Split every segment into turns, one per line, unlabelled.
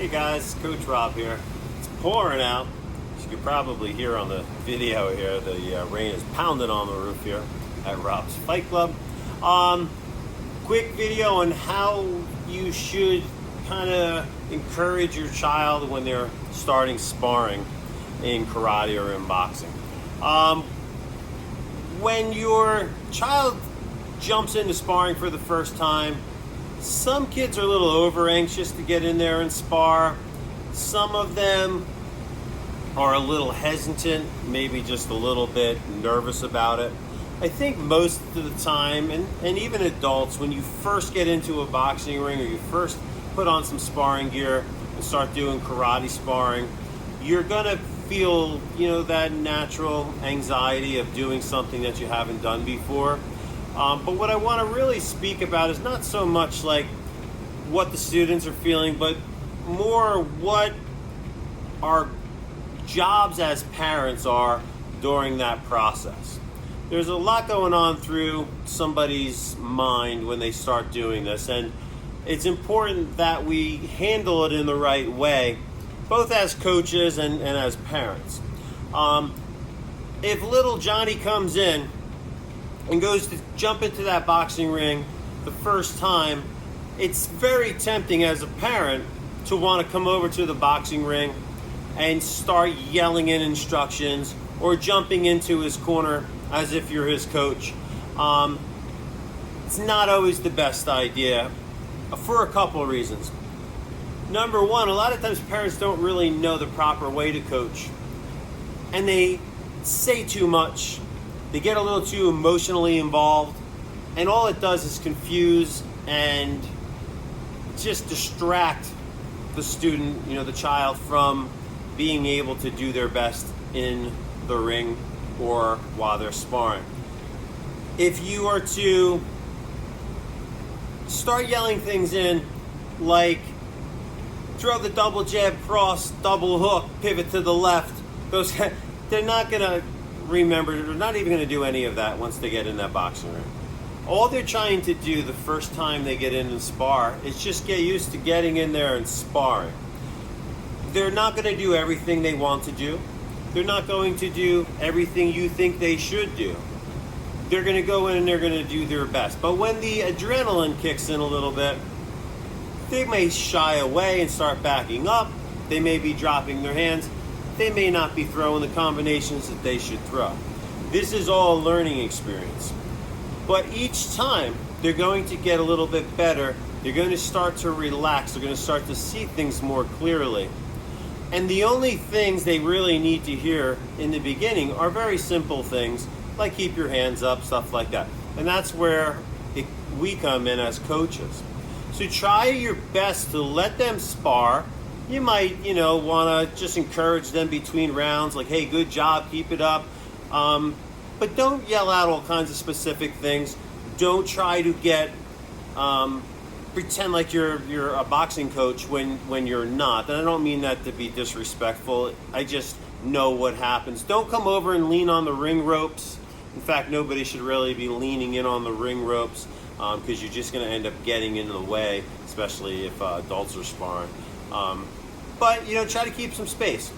Hey guys, Coach Rob here. It's pouring out. As you can probably hear on the video here, the rain is pounding on the roof here at Rob's Fight Club. Quick video on how you should kind of encourage your child when they're starting sparring in karate or in boxing. When your child jumps into sparring for the first time, some kids are a little over anxious to get in there and spar. Some of them are a little hesitant, maybe just a little bit nervous about it. I think most of the time, and even adults, when you first get into a boxing ring or you first put on some sparring gear and start doing karate sparring, you're gonna feel, that natural anxiety of doing something that you haven't done before. But what I want to really speak about is not so much like what the students are feeling, but more what our jobs as parents are during that process. There's a lot going on through somebody's mind when they start doing this, and it's important that we handle it in the right way, both as coaches and as parents. If little Johnny comes in and goes to jump into that boxing ring the first time, it's very tempting as a parent to want to come over to the boxing ring and start yelling in instructions or jumping into his corner as if you're his coach. It's not always the best idea for a couple of reasons. Number one, a lot of times parents don't really know the proper way to coach, and they say too much. They get a little too emotionally involved, and all it does is confuse and just distract the student, the child, from being able to do their best in the ring or while they're sparring. If you are to start yelling things in like throw the double jab, cross, double hook, pivot to the left, they're not going to remember, they're not even going to do any of that once they get in that boxing ring. All they're trying to do the first time they get in and spar is just get used to getting in there and sparring. They're not going to do everything they want to do. They're not going to do everything you think they should do. They're going to go in and they're going to do their best. But when the adrenaline kicks in a little bit, they may shy away and start backing up. They may be dropping their hands. They may not be throwing the combinations that they should throw. This is all a learning experience. But each time, they're going to get a little bit better. They're going to start to relax. They're going to start to see things more clearly. And the only things they really need to hear in the beginning are very simple things, like keep your hands up, stuff like that. And that's where we come in as coaches. So try your best to let them spar. You might, want to just encourage them between rounds, like, hey, good job, keep it up. But don't yell out all kinds of specific things. Don't try to pretend like you're a boxing coach when you're not. And I don't mean that to be disrespectful. I just know what happens. Don't come over and lean on the ring ropes. In fact, nobody should really be leaning in on the ring ropes because you're just going to end up getting in the way, especially if adults are sparring. But try to keep some space.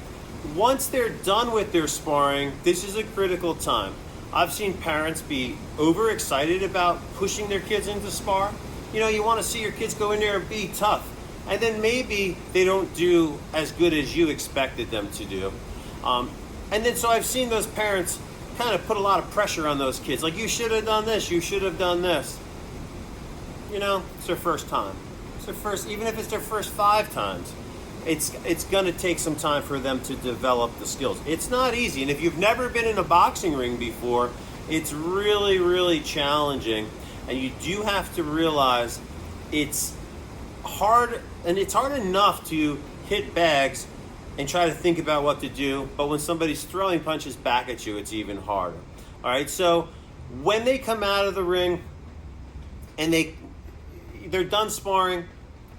Once they're done with their sparring, this is a critical time. I've seen parents be overexcited about pushing their kids into spar. You want to see your kids go in there and be tough. And then maybe they don't do as good as you expected them to do. And then so I've seen those parents kind of put a lot of pressure on those kids. Like, you should have done this, you should have done this. It's their first time. Even if it's their first 5 times. It's going to take some time for them to develop the skills. It's not easy. And if you've never been in a boxing ring before, it's really, really challenging. And you do have to realize it's hard, and it's hard enough to hit bags and try to think about what to do. But when somebody's throwing punches back at you, it's even harder. All right, so when they come out of the ring and they're done sparring,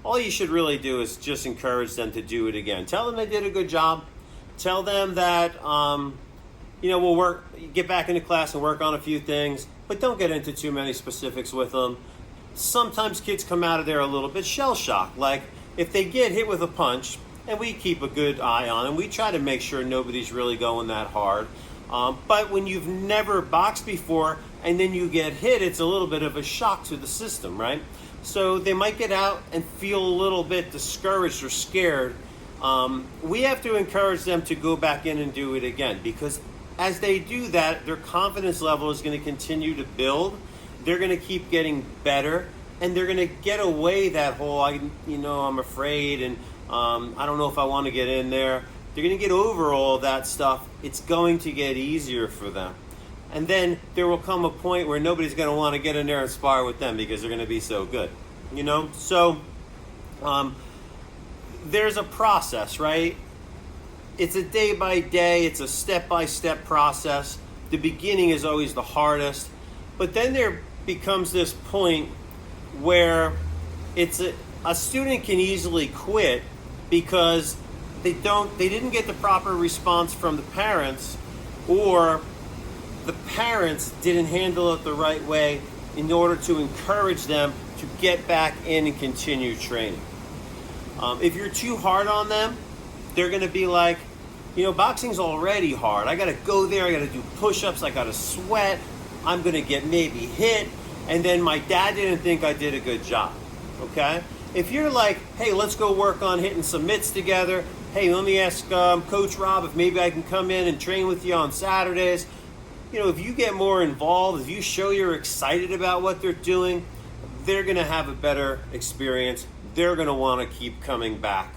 all you should really do is just encourage them to do it again. Tell them they did a good job. Tell them that, we'll get back into class and work on a few things, but don't get into too many specifics with them. Sometimes kids come out of there a little bit shell-shocked, like if they get hit with a punch, and we keep a good eye on them, we try to make sure nobody's really going that hard. But when you've never boxed before and then you get hit, it's a little bit of a shock to the system, right? So they might get out and feel a little bit discouraged or scared. We have to encourage them to go back in and do it again, because as they do that, their confidence level is going to continue to build. They're going to keep getting better, and they're going to get away that whole, I'm afraid, and I don't know if I want to get in there. They're going to get over all that stuff. It's going to get easier for them. And then there will come a point where nobody's going to want to get in there and spar with them because they're going to be so good. So there's a process, right? It's a day by day, it's a step by step process. The beginning is always the hardest, but then there becomes this point where it's a student can easily quit because they didn't get the proper response from the parents, or the parents didn't handle it the right way in order to encourage them to get back in and continue training. If you're too hard on them, they're going to be like, boxing's already hard. I got to go there. I got to do push-ups. I got to sweat. I'm going to get maybe hit. And then my dad didn't think I did a good job. Okay? If you're like, hey, let's go work on hitting some mitts together. Hey, let me ask Coach Rob if maybe I can come in and train with you on Saturdays. If you get more involved, if you show you're excited about what they're doing, they're going to have a better experience. They're going to want to keep coming back.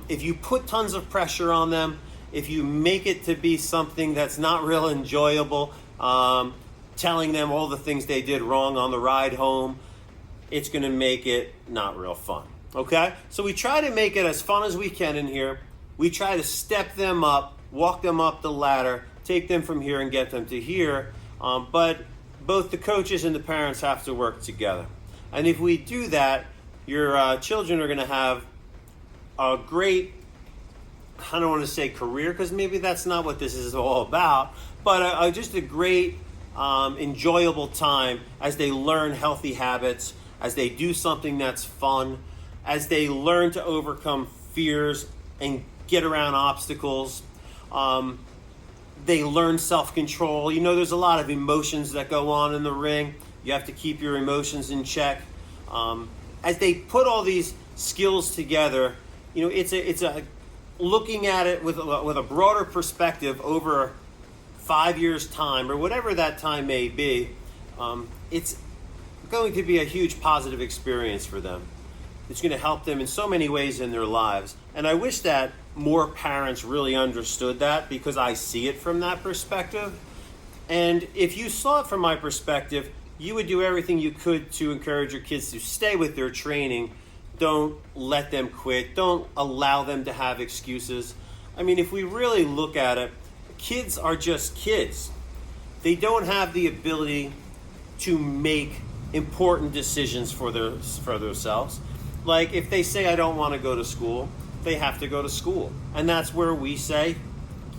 If you put tons of pressure on them, if you make it to be something that's not real enjoyable, telling them all the things they did wrong on the ride home, it's going to make it not real fun. Okay? So we try to make it as fun as we can in here. We try to step them up, walk them up the ladder, take them from here and get them to here. But both the coaches and the parents have to work together. And if we do that, your children are going to have a great, I don't want to say career, because maybe that's not what this is all about, but just a great, enjoyable time as they learn healthy habits, as they do something that's fun, as they learn to overcome fears and get around obstacles. They learn self-control. There's a lot of emotions that go on in the ring. You have to keep your emotions in check. As they put all these skills together, it's a looking at it with a broader perspective over 5 years' time, or whatever that time may be. It's going to be a huge positive experience for them. It's going to help them in so many ways in their lives. And I wish that more parents really understood that, because I see it from that perspective. And if you saw it from my perspective, you would do everything you could to encourage your kids to stay with their training. Don't let them quit. Don't allow them to have excuses. I mean, if we really look at it, kids are just kids. They don't have the ability to make important decisions for themselves. Like if they say, I don't want to go to school, they have to go to school. And that's where we say,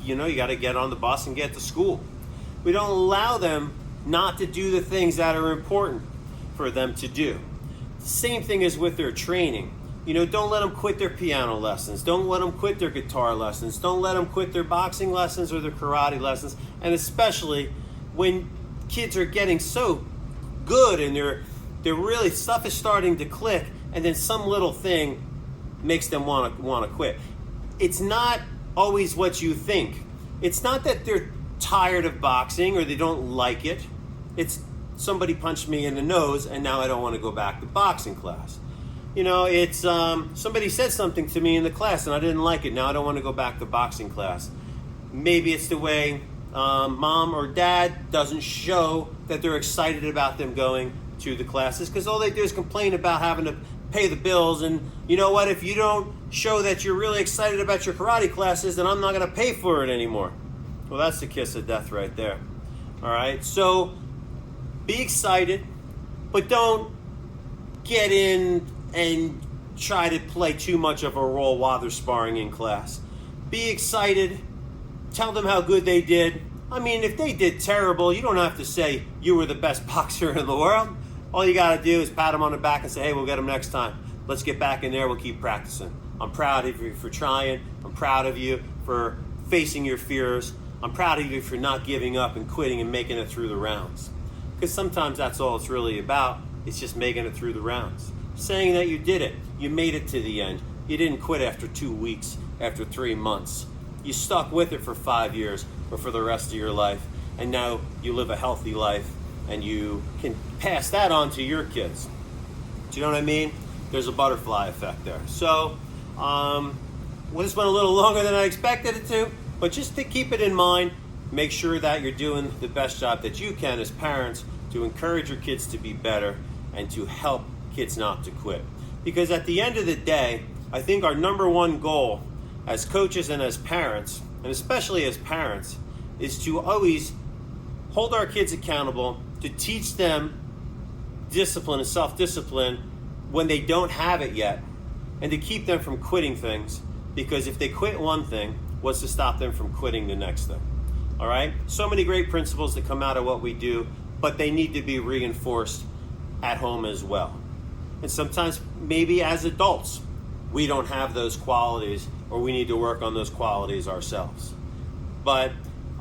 you got to get on the bus and get to school. We don't allow them not to do the things that are important for them to do. Same thing as with their training. Don't let them quit their piano lessons. Don't let them quit their guitar lessons. Don't let them quit their boxing lessons or their karate lessons. And especially when kids are getting so good and they're really, stuff is starting to click, and then some little thing makes them want to quit. It's not always what you think. It's not that they're tired of boxing or they don't like it. It's somebody punched me in the nose and now I don't want to go back to boxing class. It's somebody said something to me in the class and I didn't like it. Now I don't want to go back to boxing class. Maybe it's the way mom or dad doesn't show that they're excited about them going to the classes, because all they do is complain about having to pay the bills. And you know what? If you don't show that you're really excited about your karate classes, then I'm not going to pay for it anymore. Well, that's the kiss of death right there. All right? So be excited, but don't get in and try to play too much of a role while they're sparring in class. Be excited. Tell them how good they did. I mean, if they did terrible, you don't have to say you were the best boxer in the world. All you got to do is pat them on the back and say, hey, we'll get them next time. let's get back in there, we'll keep practicing. I'm proud of you for trying. I'm proud of you for facing your fears. I'm proud of you for not giving up and quitting and making it through the rounds. Because sometimes that's all it's really about. It's just making it through the rounds. Saying that you did it. You made it to the end. You didn't quit after 2 weeks, after 3 months. You stuck with it for 5 years or for the rest of your life. And now you live a healthy life and you can pass that on to your kids. Do you know what I mean? There's a butterfly effect there. So, this went a little longer than I expected it to, but just to keep it in mind, make sure that you're doing the best job that you can as parents to encourage your kids to be better and to help kids not to quit. Because at the end of the day, I think our number one goal as coaches and as parents, and especially as parents, is to always hold our kids accountable, to teach them discipline and self-discipline when they don't have it yet, and to keep them from quitting things, because if they quit one thing, what's to stop them from quitting the next thing? All right? So many great principles that come out of what we do, but they need to be reinforced at home as well. And sometimes, maybe as adults, we don't have those qualities, or we need to work on those qualities ourselves. But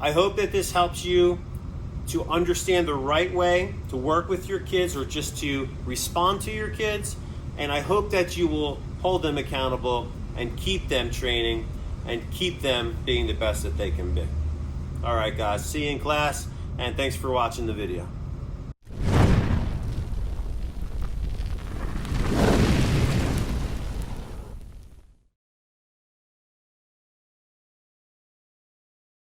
I hope that this helps you to understand the right way to work with your kids, or just to respond to your kids. And I hope that you will hold them accountable and keep them training and keep them being the best that they can be. All right, guys, see you in class, and thanks for watching the video.